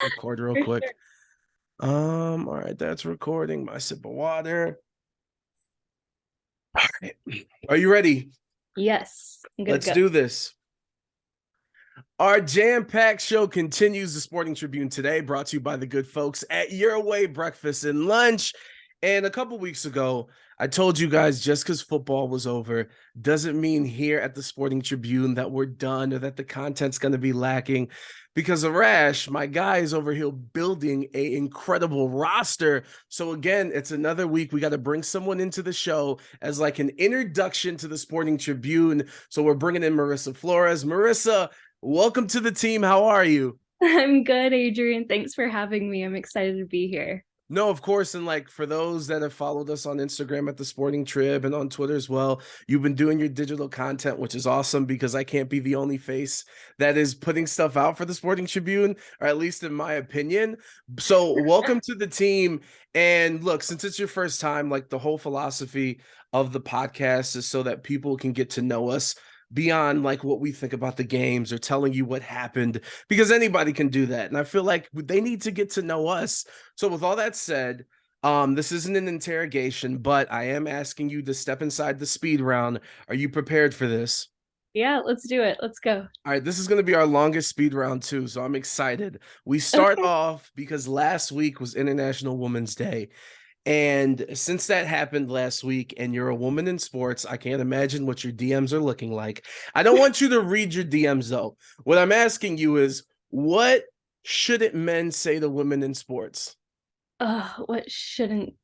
Record real quick. All right, that's recording. My sip of water. All right. Are you ready? Yes, I'm good Let's to go. do this. Our jam-packed show continues. The Sporting Tribune today, brought to you by the good folks at Your Way Breakfast and Lunch. And a couple weeks ago, I told you guys just because football was over doesn't mean here at the Sporting Tribune that we're done or that the content's going to be lacking. Because Arash, my guy, is over here building an incredible roster. So again, it's another week. We got to bring someone into the show as like an introduction to the Sporting Tribune. So we're bringing in Marisa Flores. Marisa, welcome to the team. How are you? I'm good, Adrian. Thanks for having me. I'm excited to be here. No, of course. And like for those that have followed us on Instagram at the Sporting Trib and on Twitter as well, you've been doing your digital content, which is awesome because I can't be the only face that is putting stuff out for the Sporting Tribune, or at least in my opinion. So, welcome to the team. And look, since it's your first time, like the whole philosophy of the podcast is so that people can get to know us beyond like what we think about the games or telling you what happened, because anybody can do that. And I feel like they need to get to know us. So with all that said, this isn't an interrogation, but I am asking you to step inside the speed round. Are you prepared for this? Yeah, let's do it. Let's go. All right, this is going to be our longest speed round too, so I'm excited. We start Okay. off because last week was International Women's Day. And since that happened last week and you're a woman in sports, I can't imagine what your DMs are looking like. I don't want you to read your DMs though. What I'm asking you is what shouldn't men say to women in sports? What shouldn't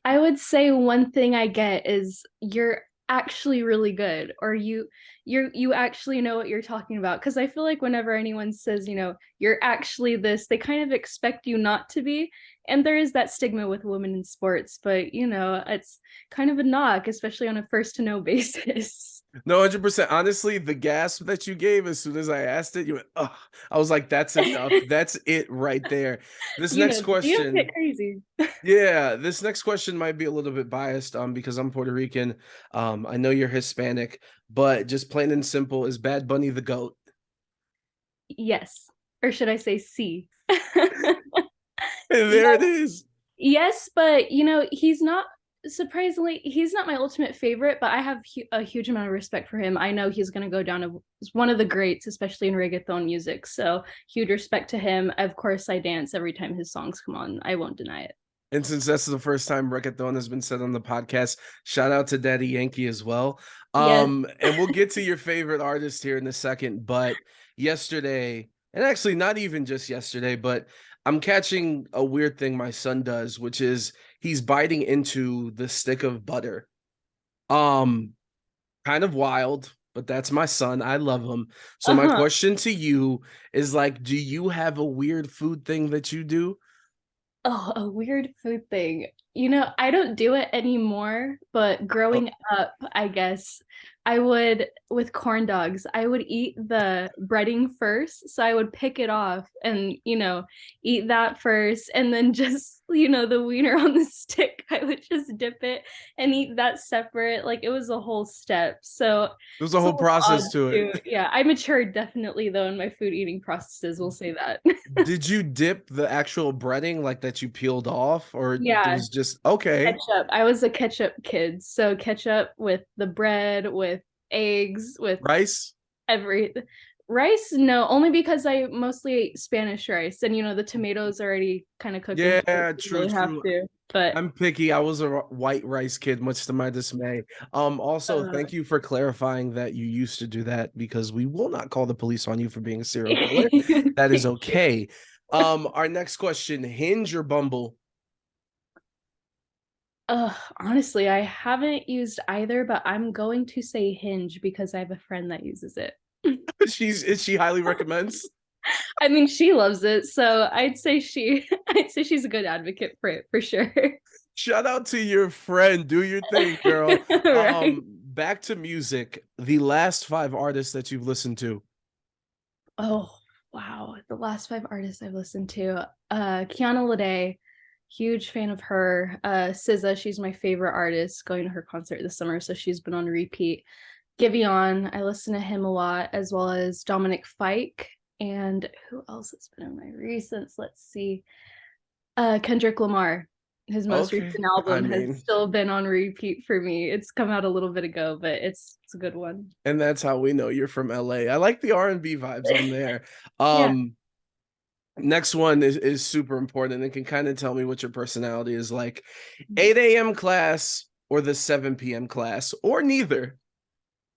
I would say one thing I get is you're actually really good, or you actually know what you're talking about. Because I feel like whenever anyone says, you're actually this, they kind of expect you not to be. And there is that stigma with women in sports, but it's kind of a knock, especially on a first to know basis. No, 100%. Honestly, the gasp that you gave as soon as I asked it, you went, oh, I was like, that's enough. That's it right there. This next The DMs question, get crazy. yeah, this next question might be a little bit biased, because I'm Puerto Rican. I know you're Hispanic, but just plain and simple, is Bad Bunny the GOAT? Yes. Or should I say C? And there it Yeah. is. Yes, but he's not surprisingly, he's not my ultimate favorite, but I have a huge amount of respect for him. I know he's going to go down as one of the greats, especially in reggaeton music. So, huge respect to him. Of course, I dance every time his songs come on. I won't deny it. And since that's the first time reggaeton has been said on the podcast, shout out to Daddy Yankee as well. Yes. And we'll get to your favorite artist here in a second. But yesterday, and actually not even just yesterday, but I'm catching a weird thing my son does, which is he's biting into the stick of butter. Um, Kind of wild, but that's my son. I love him. So my Uh-huh. question to you is like, do you have a weird food thing that you do? Oh, a weird food thing. I don't do it anymore, but Oh, growing up, I guess I would, with corn dogs, I would eat the breading first. So I would pick it off and, eat that first. And then just, the wiener on the stick, I would just dip it and eat that separate. Like it was a whole step. So there's a it's a whole little odd process to it. too. Yeah, I matured definitely though in my food eating processes, we'll say that. Did you dip the actual breading like that you peeled off, or it Yeah, was just okay? ketchup. I was a ketchup kid. So ketchup with the bread, with eggs, with Rice? every rice. No, only because I mostly ate Spanish rice, and the tomatoes already kind of cooking, so Yeah, you didn't true, really have true. to. But I'm picky. I was a white rice kid, much to my dismay. Also, uh, thank you for clarifying that you used to do that because we will not call the police on you for being a serial killer. That is thank you. okay. Our next question, Hinge or Bumble? Honestly, I haven't used either, but I'm going to say Hinge because I have a friend that uses it. She highly recommends. I mean, she loves it, so I'd say she's a good advocate for it for sure. Shout out to your friend. Do your thing, girl. Right. Back to music. The last five artists that you've listened to. Oh, wow. The last five artists I've listened to. Kiana Lede, huge fan of her. SZA, she's my favorite artist, going to her concert this summer, so she's been on repeat. Giveon, I listen to him a lot, as well as Dominic Fike And who else has been in my recents? Let's see. Kendrick Lamar. His most Okay. recent I album has mean, still been on repeat for me. It's come out a little bit ago, but it's a good one. and that's how we know you're from LA. I like the R&B vibes on there. Yeah. Um, Next one is super important and can kind of tell me what your personality is like. 8 a.m. class or the 7 p.m. class, or neither.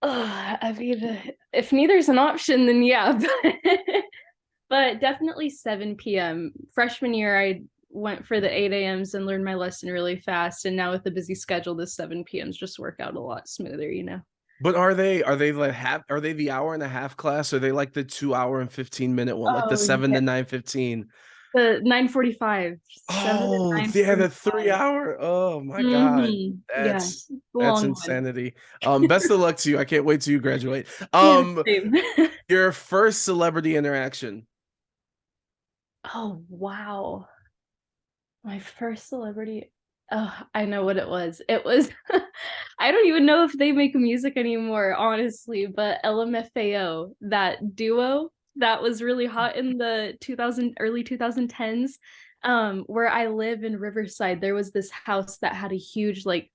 I mean, if neither's an option, then yeah. But definitely 7 p.m. Freshman year, I went for the 8 a.m.s and learned my lesson really fast. And now with the busy schedule, the 7 p.m.s just work out a lot smoother, you know. But are they like are they the hour and a half class? Or are they like the 2 hour and 15 minute one, like the Oh, 7 yeah. to 9:15? The 9:45, 7 to Oh, yeah, the 3 9:45. hour. Oh my God. Yeah, That's the that's long one. insanity. Best of luck to you. I can't wait till you graduate. Yeah, same. Your first celebrity interaction. Oh, wow. My first celebrity. Oh, I know what it was. It was, I don't even know if they make music anymore, honestly, but LMFAO, that duo that was really hot in the early 2010s. Where I live in Riverside, there was this house that had a huge like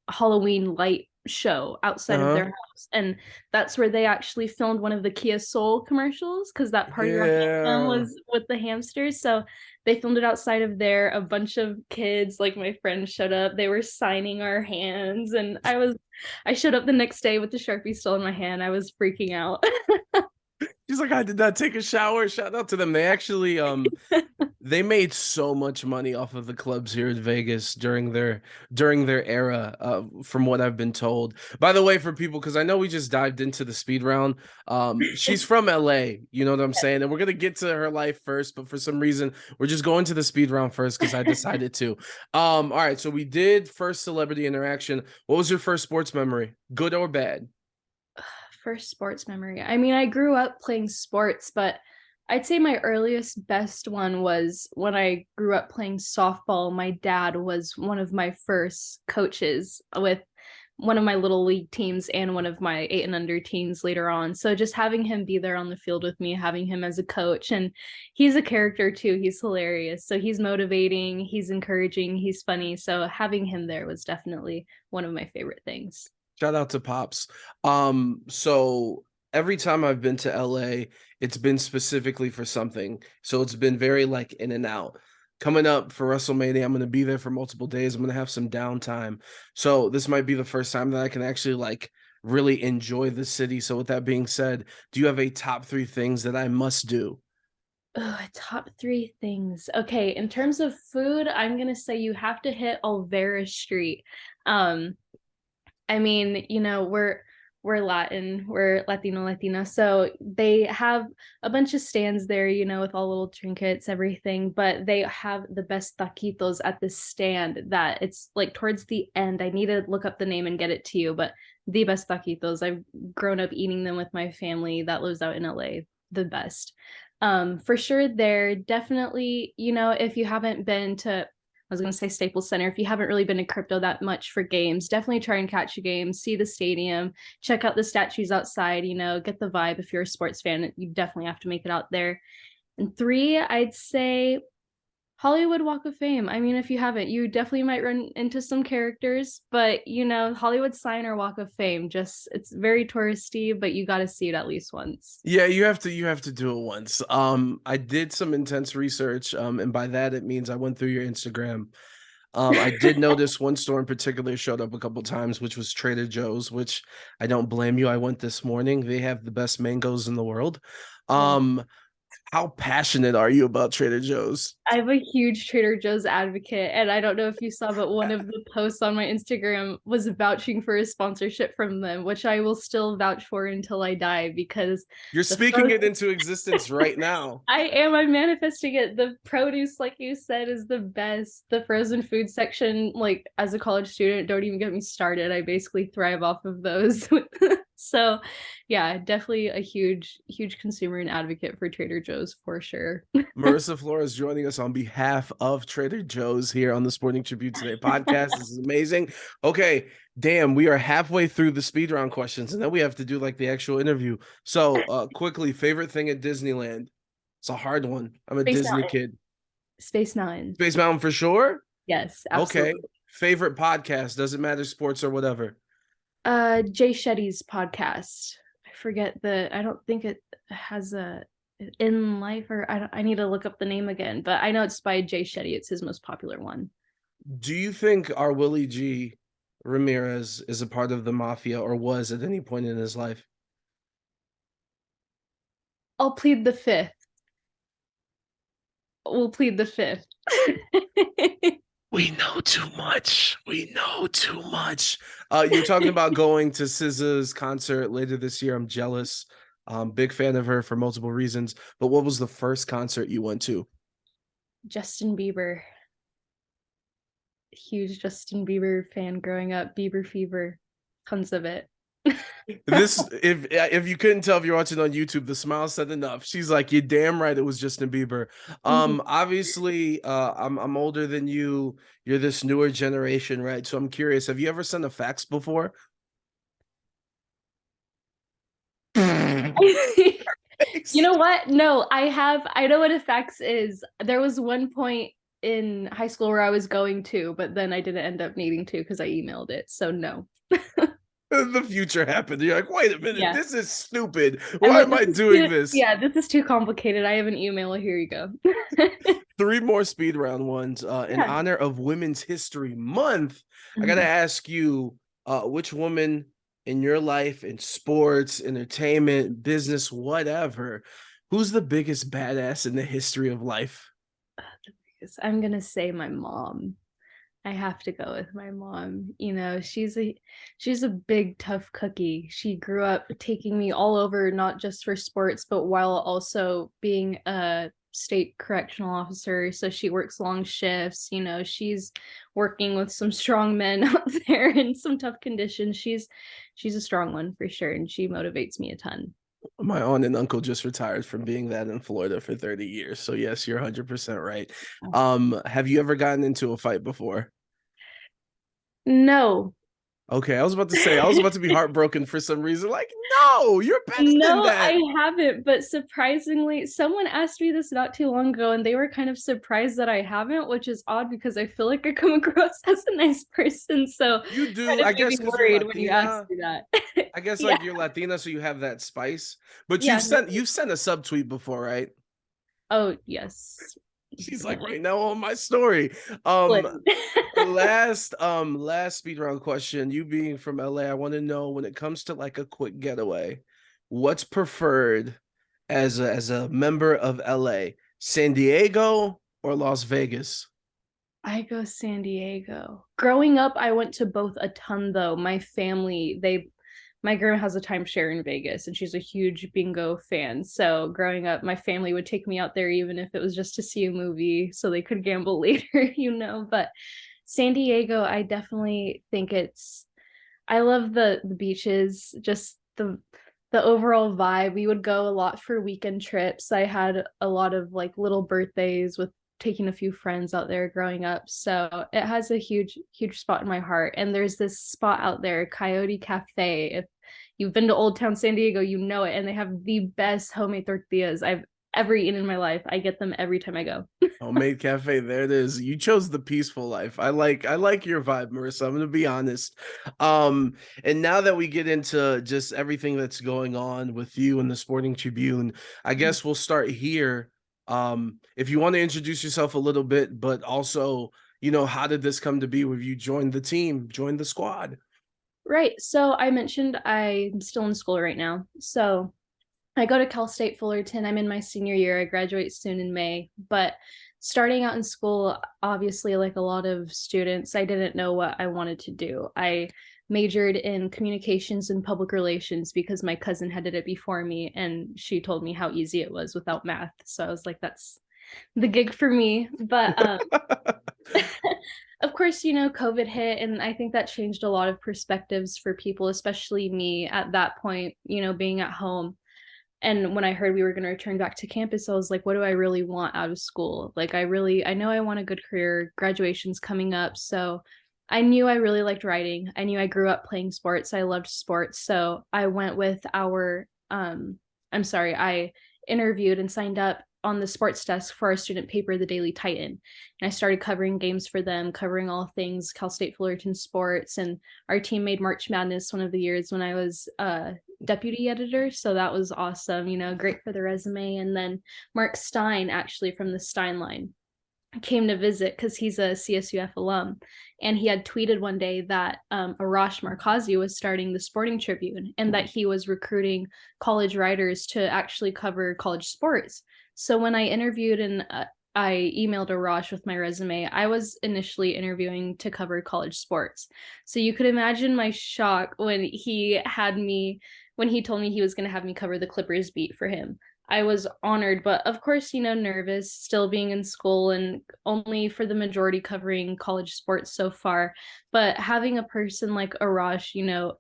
Halloween light show outside of their Uh-huh. house. And that's where they actually filmed one of the Kia Soul commercials because that part of your anthem Yeah. was with the hamsters. So they filmed it outside of there. A bunch of kids, like my friends, showed up. They were signing our hands. And I showed up the next day with the Sharpie still in my hand. I was freaking out. He's like, I did not take a shower. Shout out to them. They actually they made so much money off of the clubs here in Vegas during their era, from what I've been told. By the way, for people, because I know we just dived into the speed round. She's from LA, you know what I'm saying? And we're gonna get to her life first, but for some reason, we're just going to the speed round first because I decided to. All right, so we did first celebrity interaction. What was your first sports memory? Good or bad? First sports memory. I mean, I grew up playing sports, but I'd say my earliest best one was when I grew up playing softball. My dad was one of my first coaches with one of my little league teams and one of my 8 and under teams later on. So just having him be there on the field with me, having him as a coach, and he's a character too. He's hilarious. So he's motivating, he's encouraging, he's funny. So having him there was definitely one of my favorite things. Shout out to Pops. So every time I've been to LA, it's been specifically for something. So it's been very like in and out. Coming up for WrestleMania, I'm going to be there for multiple days. I'm going to have some downtime. So this might be the first time that I can actually like really enjoy the city. So with that being said, do you have a top 3 things that I must do? Oh, top 3 things. Okay, in terms of food, I'm gonna say you have to hit Olvera Street. Um, I mean, we're Latin, we're Latino, Latina, so they have a bunch of stands there, with all little trinkets, everything. But they have the best taquitos at this stand that it's like towards the end. I need to look up the name and get it to you, but the best taquitos. I've grown up eating them with my family that lives out in LA. The best. For sure, there definitely, if you haven't been to I was going to say Staples Center. If you haven't really been to crypto that much for games, definitely try and catch a game, see the stadium, check out the statues outside, get the vibe. If you're a sports fan, you definitely have to make it out there. And 3, I'd say Hollywood Walk of Fame. I mean, if you haven't, you definitely might run into some characters, but Hollywood sign or Walk of Fame, just it's very touristy, but you got to see it at least once. Yeah, you have to do it once. I did some intense research, and by that it means I went through your Instagram. I did notice one store in particular showed up a couple times, which was Trader Joe's, which I don't blame you. I went this morning. They have the best mangoes in the world. Oh, Um, how passionate are you about Trader Joe's? I'm a huge Trader Joe's advocate, and I don't know if you saw, but one of the posts on my Instagram was vouching for a sponsorship from them, which I will still vouch for until I die because You're the speaking it into existence right now. I'm manifesting it. The produce, like you said, is the best. The frozen food section, like as a college student, don't even get me started. I basically thrive off of those. So, yeah, definitely a huge, huge consumer and advocate for Trader Joe's for sure. Marisa Flores joining us on behalf of Trader Joe's here on the Sporting Tribune Today podcast. This is amazing. Okay, damn, we are halfway through the speed round questions, and then we have to do like the actual interview. So, quickly, favorite thing at Disneyland? It's a hard one. I'm a Space Disney Mountain. kid. Space Mountain. Space Mountain for sure. Yes, Okay. absolutely. Favorite podcast, doesn't matter sports or whatever. Jay Shetty's podcast. I forget I don't think it has a in life, or I need to look up the name again, but I know it's by Jay Shetty. It's his most popular one. Do you think our Willie G Ramirez is a part of the mafia or was at any point in his life? I'll plead the fifth. We'll plead the fifth. We know too much. We know too much. You're talking about going to SZA's concert later this year. I'm jealous. Big fan of her for multiple reasons. But what was the first concert you went to? Justin Bieber. Huge Justin Bieber fan growing up. Bieber fever. Tons of it. This, if you couldn't tell if you're watching on YouTube, the smile said enough. She's like, "You're damn right, it was Justin Bieber." Obviously, I'm older than you. You're this newer generation, right? So I'm curious, have you ever sent a fax before? You know what? No, I have. I know what a fax is. There was one point in high school where I was going to, but then I didn't end up needing to because I emailed it. So no. The future happened. You're like, wait a minute, Yeah. this is stupid. I'm Why like, am I doing this? Yeah, this is too complicated. I have an email. Here you go. Three more speed round ones. In Yeah. honor of Women's History Month, I gotta ask you, which woman in your life, in sports, entertainment, business, whatever, who's the biggest badass in the history of life? I'm gonna say my mom. I have to go with my mom. You know, she's a big tough cookie. She grew up taking me all over, not just for sports, but while also being a state correctional officer. So she works long shifts. You know, she's working with some strong men out there in some tough conditions. She's a strong one for sure, and she motivates me a ton. My aunt and uncle just retired from being that in Florida for 30 years. So yes, you're 100% right. Have you ever gotten into a fight before? No. Okay, I was about to say, I was about to be heartbroken for some reason. Like, no, you're better than No, that. I haven't, but surprisingly, someone asked me this not too long ago, and they were kind of surprised that I haven't, which is odd because I feel like I come across as a nice person. So You kind do, of I made me guess, because you're worried when you asked Latina. me that. I guess Yeah, like you're Latina, so you have that spice. But yeah. you've sent a subtweet before, right? Oh, yes. She's like right now on my story. Um, Flynn. last speed round question. You being from LA, I want to know when it comes to like a quick getaway, what's preferred as a member of LA, San Diego or Las Vegas? I go San Diego. Growing up, I went to both a ton though. My grandma has a timeshare in Vegas and she's a huge bingo fan. So growing up, my family would take me out there even if it was just to see a movie so they could gamble later, you know. But San Diego, I definitely think I love the beaches, just the overall vibe. We would go a lot for weekend trips. I had a lot of like little birthdays with taking a few friends out there growing up. So it has a huge spot in my heart. And there's this spot out there, Coyote Cafe. If you've been to Old Town San Diego, you know it. And they have the best homemade tortillas I've ever eaten in my life. I get them every time I go. Homemade cafe, there it is. You chose the peaceful life. I like your vibe, Marissa. I'm gonna be honest. And now that we get into just everything that's going on with you and the Sporting Tribune, I guess we'll start here. If you want to introduce yourself a little bit, but also, how did this come to be where you joined the team, joined the squad? Right. So I mentioned I'm still in school right now. So I go to Cal State Fullerton. I'm in my senior year. I graduate soon in May. But starting out in school, obviously, like a lot of students, I didn't know what I wanted to do. I majored in communications and public relations because my cousin had did it before me and she told me how easy it was without math. So I was like, that's the gig for me. But of course, you know, COVID hit, and I think that changed a lot of perspectives for people, especially me at that point, you know, being at home. And when I heard we were going to return back to campus, I was like, what do I really want out of school? Like, I know I want a good career. Graduation's coming up. So I knew I really liked writing. I knew I grew up playing sports. I loved sports. So I went with I interviewed and signed up on the sports desk for our student paper, the Daily Titan. And I started covering games for them, covering all things Cal State Fullerton sports. And our team made March Madness one of the years when I was deputy editor. So that was awesome, you know, great for the resume. And then Mark Stein, actually from the Stein line, came to visit because he's a CSUF alum, and he had tweeted one day that Arash Markazi was starting the Sporting Tribune and that he was recruiting college writers to actually cover college sports. So when I interviewed and I emailed Arash with my resume, I was initially interviewing to cover college sports. So you could imagine my shock when he told me he was going to have me cover the Clippers beat for him. I was honored, but of course, you know, nervous, still being in school and only for the majority covering college sports so far. But having a person like Arash, you know,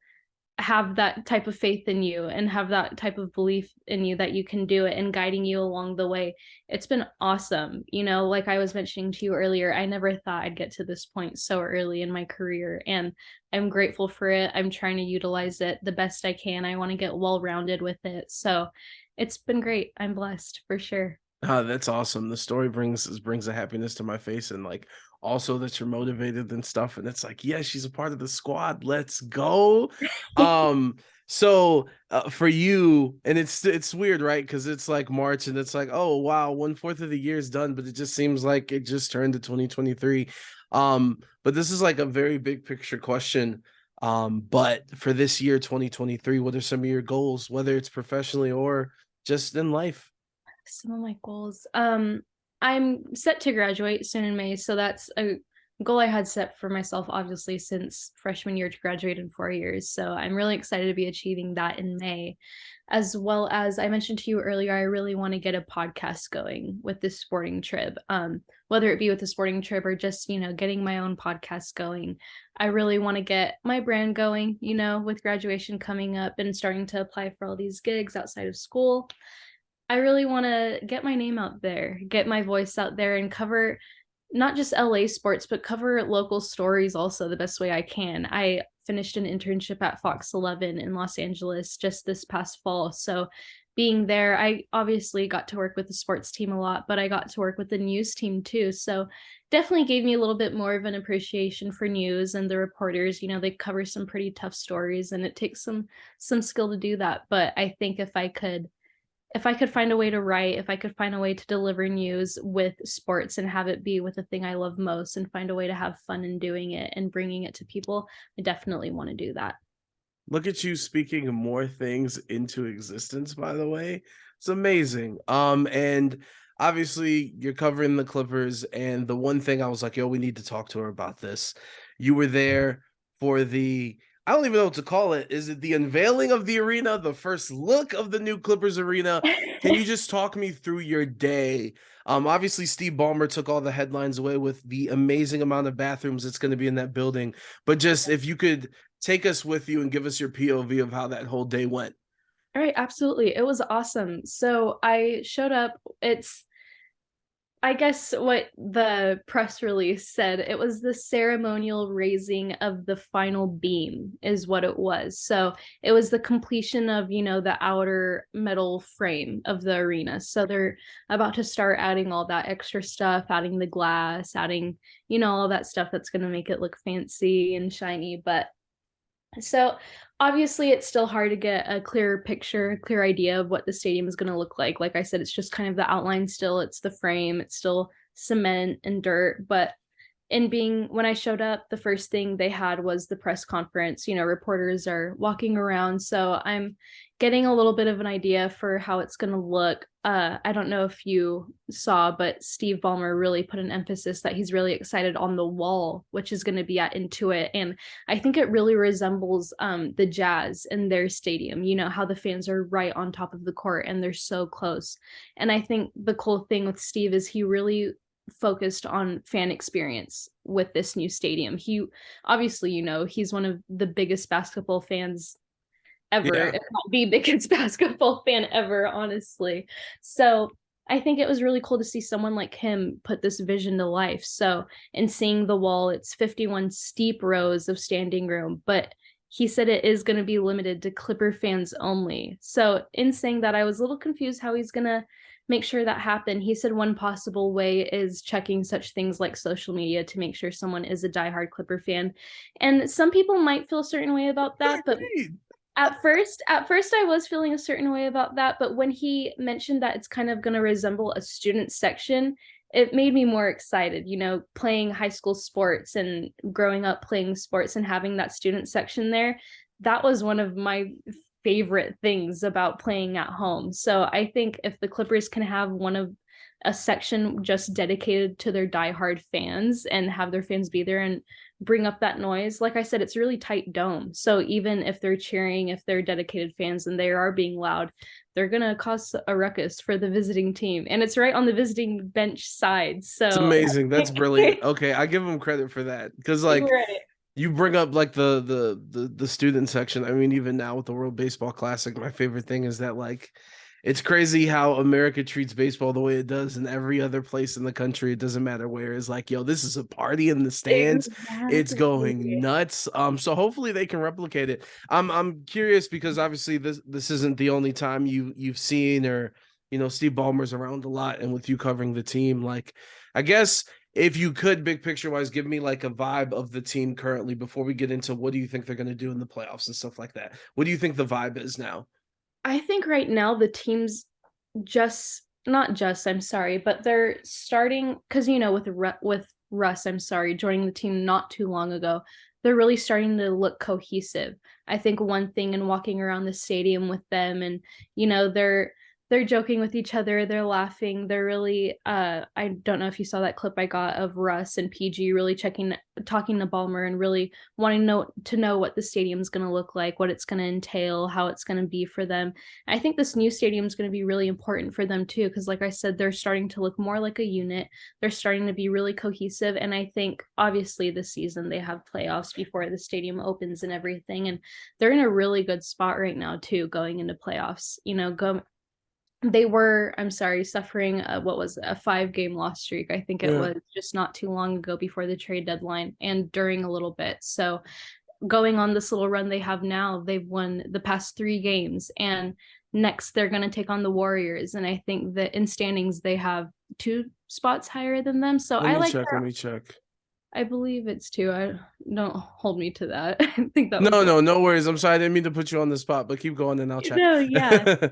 have that type of faith in you and have that type of belief in you that you can do it and guiding you along the way, it's been awesome. You know, like I was mentioning to you earlier, I never thought I'd get to this point so early in my career, and I'm grateful for it. I'm trying to utilize it the best I can. I want to get well-rounded with it. So it's been great. I'm blessed for sure. That's awesome. The story brings a happiness to my face, and like also that you're motivated and stuff. And it's like, yeah, she's a part of the squad. Let's go. So for you, and it's weird, right? Because it's like March, and it's like, oh wow, 1/4 of the year is done, but it just seems like it just turned to 2023. But this is like a very big picture question. But for this year, 2023, what are some of your goals, whether it's professionally or just in life? Some of my goals. I'm set to graduate soon in May, so that's a goal I had set for myself, obviously, since freshman year to graduate in 4 years. So I'm really excited to be achieving that in May. As well as I mentioned to you earlier, I really want to get a podcast going with this sporting trib. Whether it be with the sporting trib or just, you know, getting my own podcast going. I really want to get my brand going, you know, with graduation coming up and starting to apply for all these gigs outside of school. I really want to get my name out there, get my voice out there, and cover not just LA sports, but cover local stories also the best way I can. I finished an internship at Fox 11 in Los Angeles just this past fall. So being there, I obviously got to work with the sports team a lot, but I got to work with the news team too. So definitely gave me a little bit more of an appreciation for news and the reporters. You know, they cover some pretty tough stories, and it takes some skill to do that. But I think if I could find a way to write, if I could find a way to deliver news with sports and have it be with the thing I love most and find a way to have fun in doing it and bringing it to people, I definitely want to do that. Look at you speaking more things into existence, by the way. It's amazing. And obviously you're covering the Clippers, and the one thing I was like, yo, we need to talk to her about this. You were there for I don't even know what to call it. Is it the unveiling of the arena, the first look of the new Clippers arena? Can you just talk me through your day? Obviously Steve Ballmer took all the headlines away with the amazing amount of bathrooms that's going to be in that building. But just if you could take us with you and give us your POV of how that whole day went. All right, absolutely. It was awesome. So I showed up. I guess what the press release said, it was the ceremonial raising of the final beam is what it was. So it was the completion of, you know, the outer metal frame of the arena. So they're about to start adding all that extra stuff, adding the glass, adding, you know, all that stuff that's going to make it look fancy and shiny. But so obviously it's still hard to get a clear picture, clear idea of what the stadium is going to look like. Like I said, it's just kind of the outline still, it's the frame, it's still cement and dirt. But when I showed up, the first thing they had was the press conference. You know, reporters are walking around. So I'm getting a little bit of an idea for how it's going to look. I don't know if you saw, but Steve Ballmer really put an emphasis that he's really excited on the wall, which is going to be at Intuit. And I think it really resembles the Jazz in their stadium, you know, how the fans are right on top of the court and they're so close. And I think the cool thing with Steve is he really focused on fan experience with this new stadium. He obviously, you know, he's one of the biggest basketball fans ever, Yeah. if not the biggest basketball fan ever, honestly. So I think it was really cool to see someone like him put this vision to life. So in seeing the wall, it's 51 steep rows of standing room, but he said it is going to be limited to Clipper fans only. So in saying that, I was a little confused how he's going to make sure that happen. He said one possible way is checking such things like social media to make sure someone is a diehard Clipper fan. And some people might feel a certain way about that, but at first I was feeling a certain way about that, but when he mentioned that it's kind of going to resemble a student section, it made me more excited, playing high school sports and growing up playing sports and having that student section there. That was one of my favorite things about playing at home. So I think if the Clippers can have a section just dedicated to their diehard fans and have their fans be there and bring up that noise. Like I said, it's a really tight dome. So even if they're cheering, if they're dedicated fans and they are being loud, they're going to cause a ruckus for the visiting team. And it's right on the visiting bench side. It's So amazing. That's brilliant. Okay, I give them credit for that because like right. you bring up like the student section. I mean, even now with the World Baseball Classic, my favorite thing is that like it's crazy how America treats baseball the way it does in every other place in the country. It doesn't matter where. It's like, yo, this is a party in the stands. It's going Exactly. nuts. So hopefully they can replicate it. I'm curious because obviously this isn't the only time you've seen or Steve Ballmer's around a lot, and with you covering the team, like I guess if you could, big picture wise, give me like a vibe of the team currently before we get into what do you think they're going to do in the playoffs and stuff like that. What do you think the vibe is now? I think right now the team's just not just, I'm sorry, but they're starting because with Russ, I'm sorry, joining the team not too long ago, they're really starting to look cohesive. I think one thing in walking around the stadium with them and they're joking with each other, they're laughing, they're really I don't know if you saw that clip I got of Russ and PG really talking to Balmer and really wanting to know what the stadium's going to look like, what it's going to entail, how it's going to be for them. I think this new stadium is going to be really important for them too because like I said, they're starting to look more like a unit. They're starting to be really cohesive, and I think obviously this season they have playoffs before the stadium opens and everything, and they're in a really good spot right now too going into playoffs. They were, I'm sorry, suffering what was a 5-game loss streak. I think it Yeah. was just not too long ago before the trade deadline and during a little bit. So going on this little run they have now, they've won the past 3 games, and next they're going to take on the Warriors. And I think that in standings they have 2 spots higher than them. So Let I me like check. Let their, me check. I believe it's 2. I don't hold me to that. I think that was No, one. no, no worries. I'm sorry. I didn't mean to put you on the spot, but keep going and I'll check. No, yeah.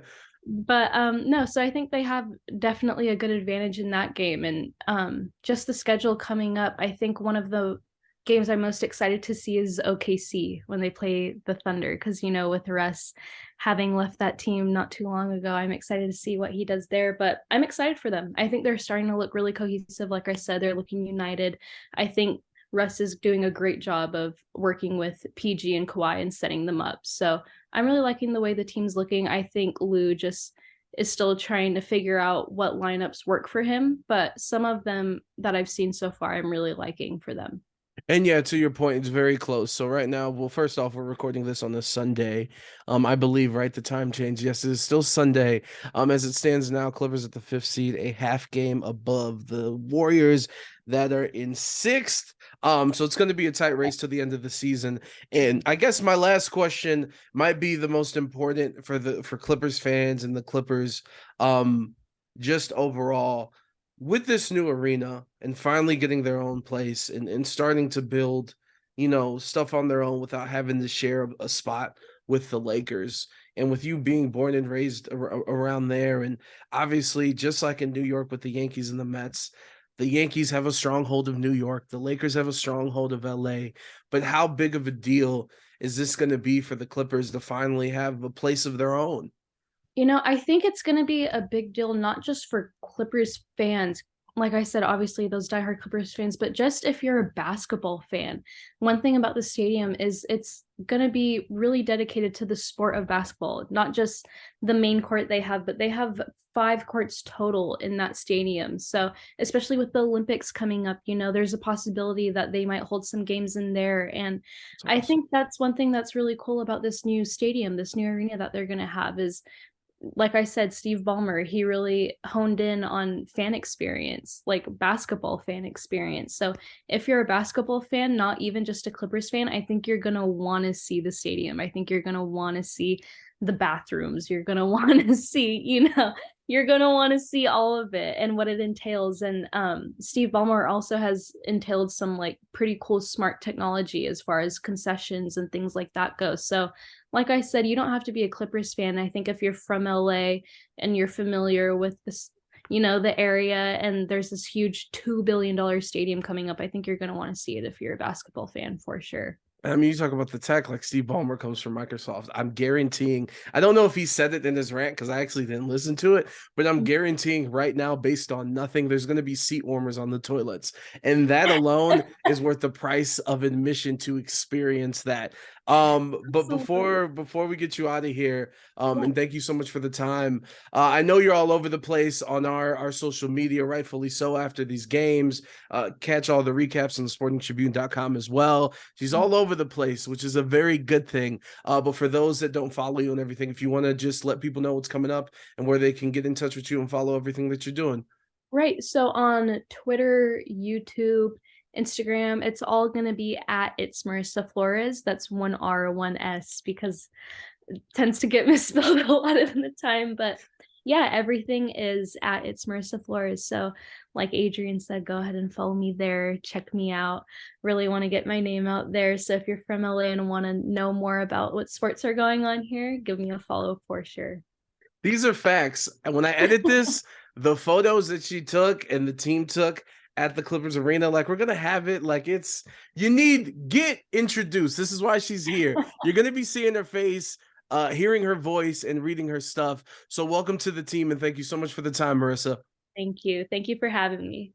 But no, so I think they have definitely a good advantage in that game. And just the schedule coming up, I think one of the games I'm most excited to see is OKC when they play the Thunder, because with Russ having left that team not too long ago, I'm excited to see what he does there. But I'm excited for them. I think they're starting to look really cohesive. Like I said, they're looking united. I think Russ is doing a great job of working with PG and Kawhi and setting them up. So I'm really liking the way the team's looking. I think Lou just is still trying to figure out what lineups work for him, but some of them that I've seen so far, I'm really liking for them. And yeah, to your point, it's very close. So right now, well, first off, we're recording this on a Sunday. I believe, right? The time change. Yes, it is still Sunday. As it stands now, Clippers at the 5th seed, a half game above the Warriors that are in 6th. So it's going to be a tight race to the end of the season. And I guess my last question might be the most important for Clippers fans and the Clippers, just overall with this new arena and finally getting their own place and starting to build, stuff on their own without having to share a spot with the Lakers. And with you being born and raised around there, and obviously just like in New York with the Yankees and the Mets, the Yankees have a stronghold of New York, the Lakers have a stronghold of LA. But how big of a deal is this going to be for the Clippers to finally have a place of their own? I think it's going to be a big deal, not just for Clippers fans. Like I said, obviously those diehard Clippers fans, but just if you're a basketball fan, one thing about the stadium is it's going to be really dedicated to the sport of basketball, not just the main court they have, but they have 5 courts total in that stadium. So, especially with the Olympics coming up, there's a possibility that they might hold some games in there. And I Awesome. think that's one thing that's really cool about this new stadium, this new arena that they're going to have is like I said, Steve Ballmer, he really honed in on fan experience, like basketball fan experience. So if you're a basketball fan, not even just a Clippers fan, I think you're going to want to see the stadium. I think you're going to want to see the bathrooms. You're going to want to see, you're going to want to see all of it and what it entails. And Steve Ballmer also has entailed some like pretty cool smart technology as far as concessions and things like that go. So like I said, you don't have to be a Clippers fan. I think if you're from LA and you're familiar with this, the area, and there's this huge $2 billion stadium coming up, I think you're going to want to see it if you're a basketball fan for sure. I mean, you talk about the tech, like Steve Ballmer comes from Microsoft. I'm guaranteeing, I don't know if he said it in his rant because I actually didn't listen to it, but I'm guaranteeing right now, based on nothing, there's going to be seat warmers on the toilets. And that alone is worth the price of admission to experience that. But before we get you out of here, and thank you so much for the time. I know you're all over the place on our social media, rightfully so, after these games. Catch all the recaps on the sportingtribune.com as well. She's all over the place, which is a very good thing. But for those that don't follow you and everything, if you want to just let people know what's coming up and where they can get in touch with you and follow everything that you're doing. Right. So on Twitter, YouTube, Instagram, it's all going to be at It's Marisa Flores. That's 1 R, 1 S, because it tends to get misspelled a lot of the time. But yeah, everything is at It's Marisa Flores. So like Adrian said, go ahead and follow me there. Check me out. Really want to get my name out there. So if you're from LA and want to know more about what sports are going on here, give me a follow for sure. These are facts. And when I edit this, the photos that she took and the team took at the Clippers arena, like, we're going to have it. Like, get introduced. This is why she's here. You're going to be seeing her face, hearing her voice, and reading her stuff. So welcome to the team. And thank you so much for the time, Marisa. Thank you. Thank you for having me.